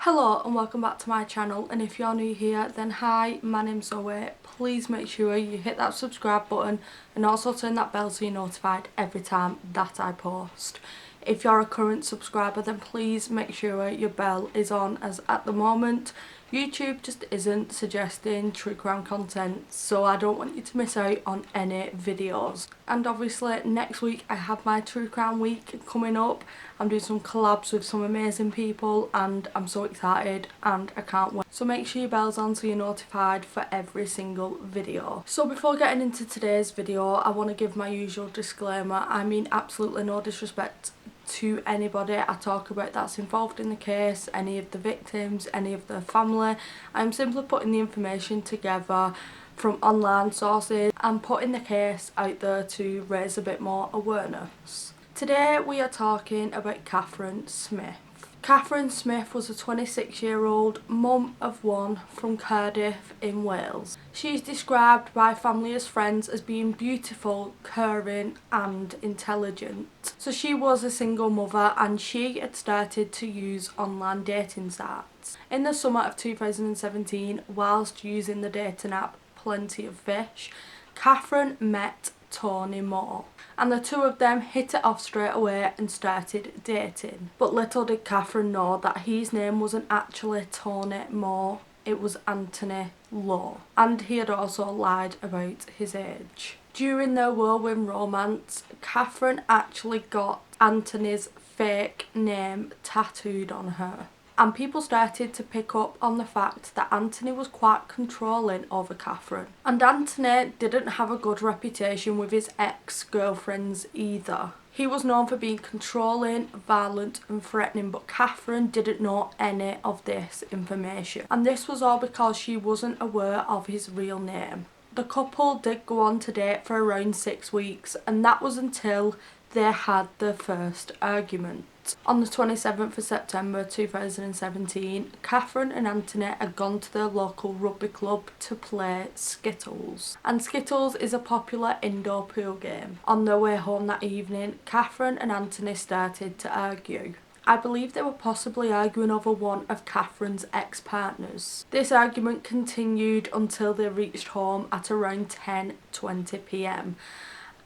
Hello and welcome back to my channel, and if you're new here then hi, my name's Zoe. Please make sure you hit that subscribe button and also turn that bell so you're notified every time that I post. If you're a current subscriber then please make sure your bell is on, as at the moment YouTube just isn't suggesting true crime content, so I don't want you to miss out on any videos. And obviously next week I have my true crime week coming up. I'm doing some collabs with some amazing people and I'm so excited and I can't wait. So make sure your bell's on so you're notified for every single video. So before getting into today's video, I want to give my usual disclaimer. I mean absolutely no disrespect to anybody I talk about that's involved in the case, any of the victims, any of their family. I'm simply putting the information together from online sources and putting the case out there to raise a bit more awareness. Today we are talking about Katherine Smith. Katherine Smith was a 26-year-old mum of one from Cardiff in Wales. She is described by family as friends as being beautiful, caring and intelligent. So she was a single mother and she had started to use online dating sites. In the summer of 2017, whilst using the dating app Plenty of Fish, Katherine met Tony Moore, and the two of them hit it off straight away and started dating. But little did Katherine know that his name wasn't actually Tony Moore, it was Anthony Law, and he had also lied about his age. During their whirlwind romance, Katherine actually got Anthony's fake name tattooed on her. And people started to pick up on the fact that Anthony was quite controlling over Katherine. And Anthony didn't have a good reputation with his ex-girlfriends either. He was known for being controlling, violent and threatening, but Katherine didn't know any of this information. And this was all because she wasn't aware of his real name. The couple did go on to date for around 6 weeks, and that was until they had their first argument. On the 27th of September 2017, Katherine and Anthony had gone to their local rugby club to play Skittles. And Skittles is a popular indoor pool game. On their way home that evening, Katherine and Anthony started to argue. I believe they were possibly arguing over one of Katherine's ex-partners. This argument continued until they reached home at around 10:20 p.m.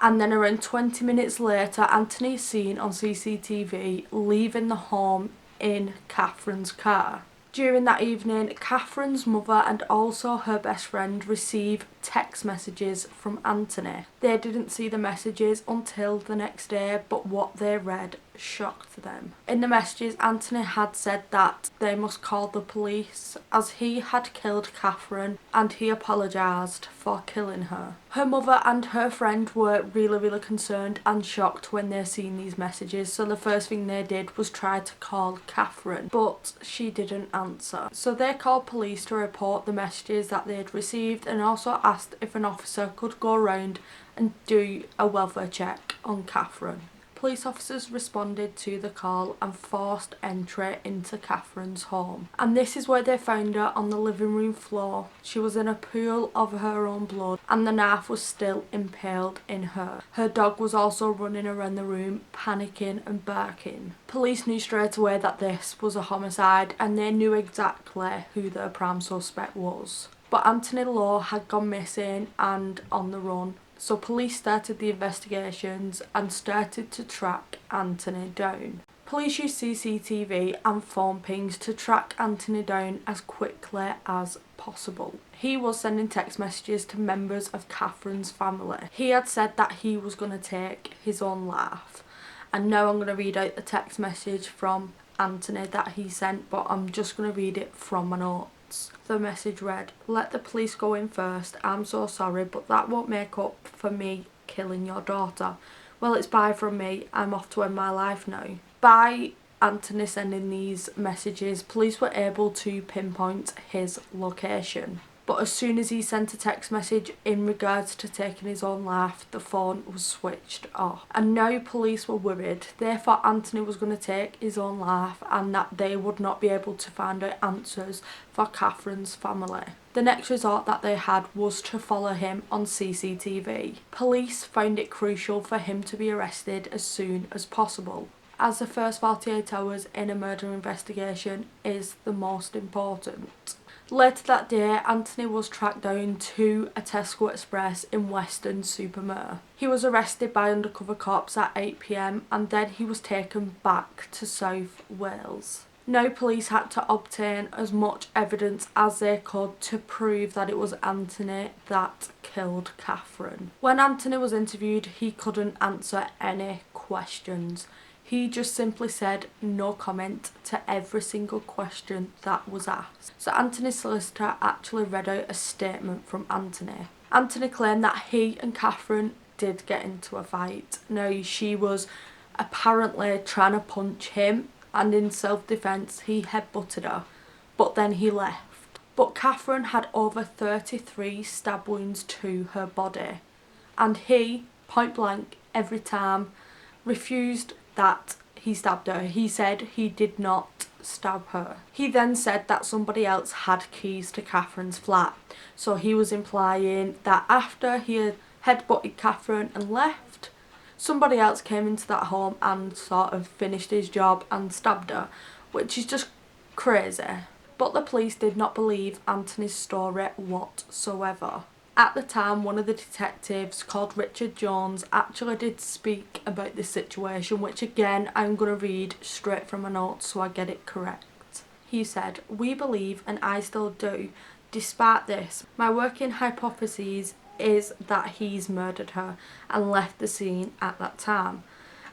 And then around 20 minutes later, Anthony is seen on CCTV leaving the home in Katherine's car. During that evening, Katherine's mother and also her best friend received text messages from Anthony. They didn't see the messages until the next day, but what they read shocked them. In the messages, Anthony had said that they must call the police as he had killed Katherine and he apologised for killing her. Her mother and her friend were really concerned and shocked when they seen these messages, so the first thing they did was try to call Katherine, but she didn't answer. So they called police to report the messages that they had received and also asked if an officer could go around and do a welfare check on Katherine. Police officers responded to the call and forced entry into Katherine's home. And this is where they found her on the living room floor. She was in a pool of her own blood and the knife was still impaled in her. Her dog was also running around the room, panicking and barking. Police knew straight away that this was a homicide and they knew exactly who their prime suspect was. But Anthony Law had gone missing and on the run. So police started the investigations and started to track Anthony down. Police used CCTV and phone pings to track Anthony down as quickly as possible. He was sending text messages to members of Katherine's family. He had said that he was going to take his own life. And now I'm going to read out the text message from Anthony that he sent, but I'm just going to read it from my notes. The message read, "Let the police go in first. I'm so sorry, but that won't make up for me killing your daughter. Well, it's bye from me. I'm off to end my life now." By Anthony sending these messages, police were able to pinpoint his location. But as soon as he sent a text message in regards to taking his own life, the phone was switched off. And now police were worried. They thought Anthony was going to take his own life and that they would not be able to find out answers for Katherine's family. The next resort that they had was to follow him on CCTV. Police found it crucial for him to be arrested as soon as possible. as the first 48 hours in a murder investigation is the most important. Later that day, Anthony was tracked down to a Tesco Express in Weston-super-Mare. He was arrested by undercover cops at 8 p.m. and then he was taken back to South Wales. Now police had to obtain as much evidence as they could to prove that it was Anthony that killed Katherine. When Anthony was interviewed, he couldn't answer any questions. He just simply said no comment to every single question that was asked. So Anthony's solicitor actually read out a statement from Anthony. Anthony claimed that he and Katherine did get into a fight. Now, she was apparently trying to punch him, and in self-defence he headbutted her, but then he left. But Katherine had over 33 stab wounds to her body, and he, point blank, every time, refused that he stabbed her. He said he did not stab her. He then said that somebody else had keys to Katherine's flat, so he was implying that after he had headbutted Katherine and left, somebody else came into that home and sort of finished his job and stabbed her, which is just crazy. But the police did not believe Anthony's story whatsoever. At the time, one of the detectives called Richard Jones actually did speak about this situation, which again I'm going to read straight from my notes so I get it correct. He said, "We believe, and I still do, despite this, my working hypothesis is that he's murdered her and left the scene at that time.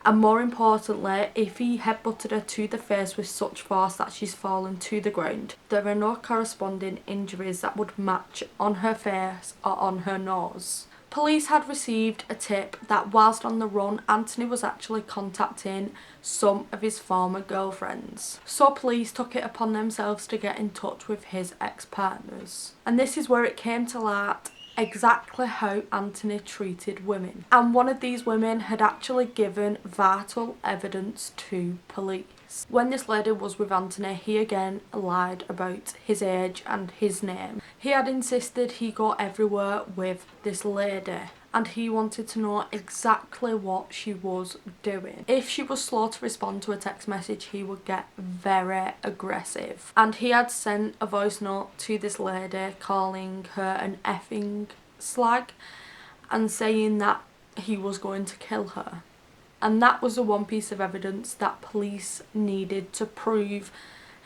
And more importantly, if he headbutted her to the face with such force that she's fallen to the ground, there are no corresponding injuries that would match on her face or on her nose." Police had received a tip that whilst on the run, Anthony was actually contacting some of his former girlfriends. So police took it upon themselves to get in touch with his ex-partners. And this is where it came to light exactly how Anthony treated women. And one of these women had actually given vital evidence to police. When this lady was with Anthony, he again lied about his age and his name. He had insisted he go everywhere with this lady, and he wanted to know exactly what she was doing. If she was slow to respond to a text message, he would get very aggressive. And he had sent a voice note to this lady calling her an effing slag and saying that he was going to kill her. And that was the one piece of evidence that police needed to prove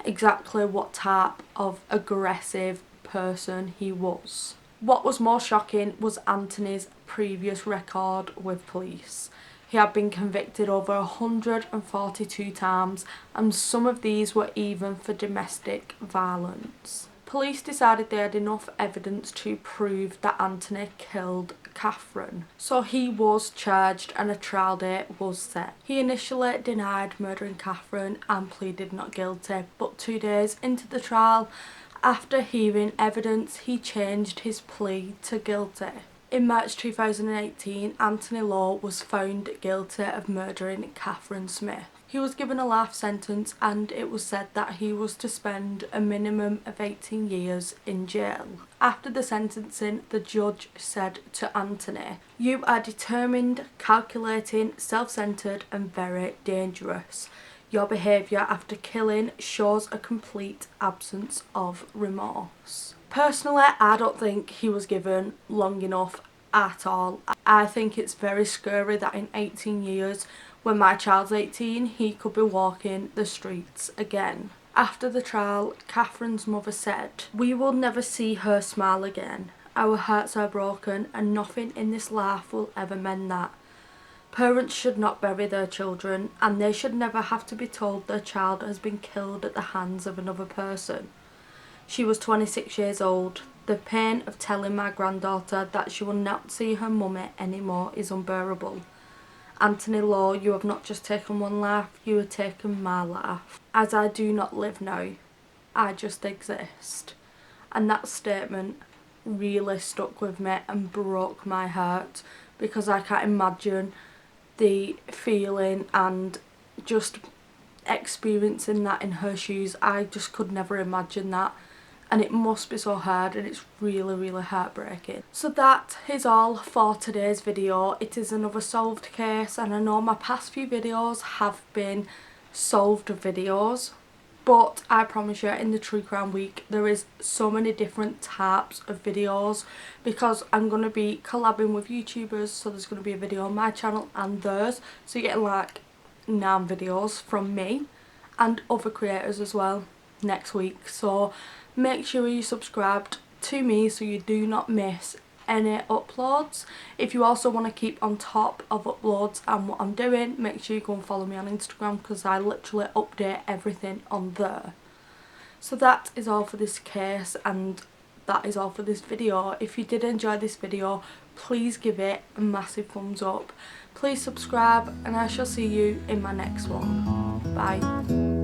exactly what type of aggressive person he was. What was more shocking was Anthony's previous record with police. He had been convicted over 142 times, and some of these were even for domestic violence. Police decided they had enough evidence to prove that Anthony killed Katherine, so he was charged and a trial date was set. He initially denied murdering Katherine and pleaded not guilty, but 2 days into the trial, after hearing evidence, he changed his plea to guilty. In March 2018, Anthony Law was found guilty of murdering Katherine Smith. He was given a life sentence, and it was said that he was to spend a minimum of 18 years in jail. After the sentencing, the judge said to Anthony, "You are determined, calculating, self-centred and very dangerous. Your behaviour after killing shows a complete absence of remorse." Personally, I don't think he was given long enough at all. I think it's very scary that in 18 years, when my child's 18, he could be walking the streets again. After the trial, Katherine's mother said, "We will never see her smile again. Our hearts are broken and nothing in this life will ever mend that. Parents should not bury their children, and they should never have to be told their child has been killed at the hands of another person." She was 26 years old. "The pain of telling my granddaughter that she will not see her mummy anymore is unbearable. Anthony Law, you have not just taken one life, you have taken my life. As I do not live now, I just exist." And that statement really stuck with me and broke my heart, because I can't imagine the feeling and just experiencing that in her shoes. I just could never imagine that. and it must be so hard, and it's really heartbreaking. So that is all for today's video. It is another solved case, and I know my past few videos have been solved videos, but I promise you in the True Crime Week there is so many different types of videos, because I'm going to be collabing with YouTubers, so there's going to be a video on my channel and theirs, so you're getting like 9 videos from me and other creators as well next week. So make sure you subscribed to me so you do not miss any uploads. If you also want to keep on top of uploads and what I'm doing, make sure you go and follow me on Instagram, because I literally update everything on there. So that is all for this case, and that is all for this video. If you did enjoy this video, please give it a massive thumbs up. Please subscribe, and I shall see you in my next one. Bye.